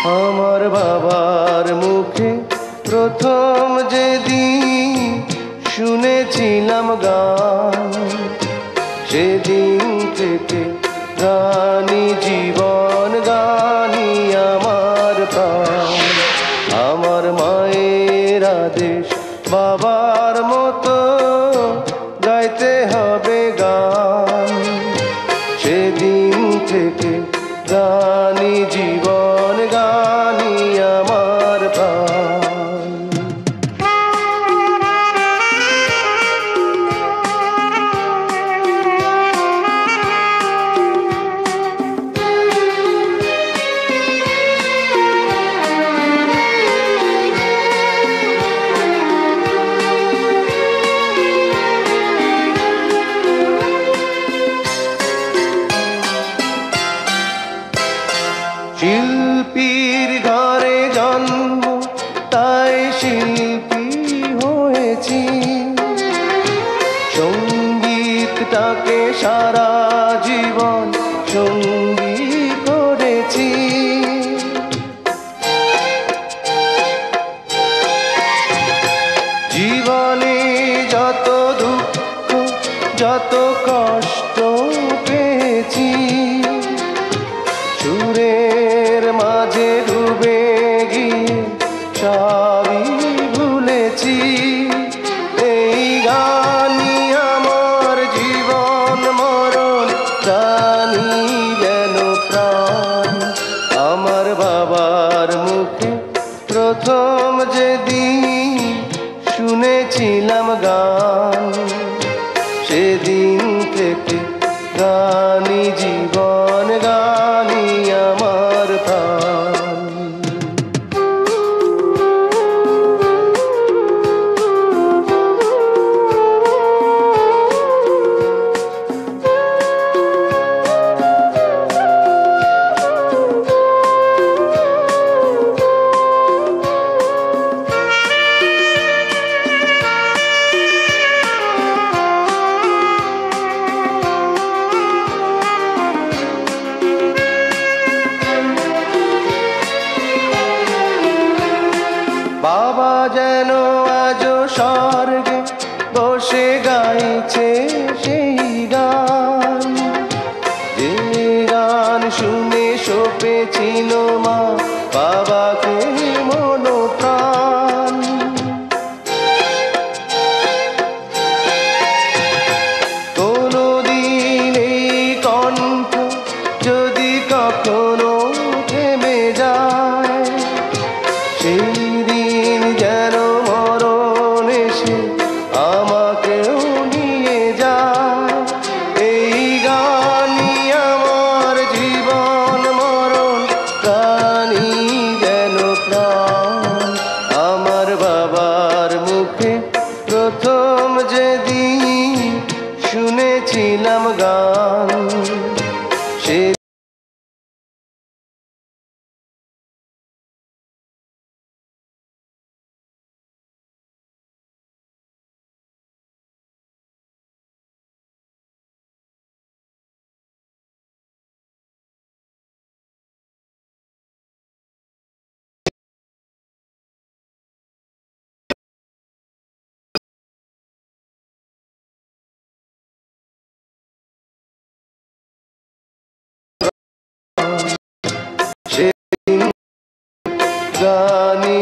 আমার বাবার মুখে প্রথম যেদিন শুনেছিলাম গান, সেদিন থেকে গানি জীবন, গানি আমার প্রাণ। আমার মায়ের আদেশ বাবার মতো গাইতে হবে গান, সেদিন থেকে গানি জীবন, গানি আমার প্রাণ। শিল্পীর ঘরে জন্ম, তাই শিল্পী হয়েছি। সঙ্গীতটাকে সারা জীবন সঙ্গী করেছি। জীবনে যত দুঃখ, যত কষ্ট পেয়েছি, সুরের মাঝে ডুবে গিয়ে সবই ভুলেছি। এই গানই আমার জীবন মরণ, গানই যেন প্রাণ। আমার বাবার মুখে প্রথম যেদিন শুনেছিলাম গান, সেদিন থেকে গানি জীবন, গানি আমার প্রাণ। বাবা যেন আজও স্বর্গে বসে গাইছে সেই গান, যে গান শুনে সপেছিল মা বাবাকে মন প্রাণ। কোনদিন এই কণ্ঠ যদি কখনো থেমে যায়, সেই দিন যেন মরণ এসে আমাকেও নিয়ে যায়। এই গানই আমার জীবন মরণ, গানই যেন প্রাণ। আমার বাবার মুখে প্রথম যেদিন শুনেছিলাম গান, সে গানি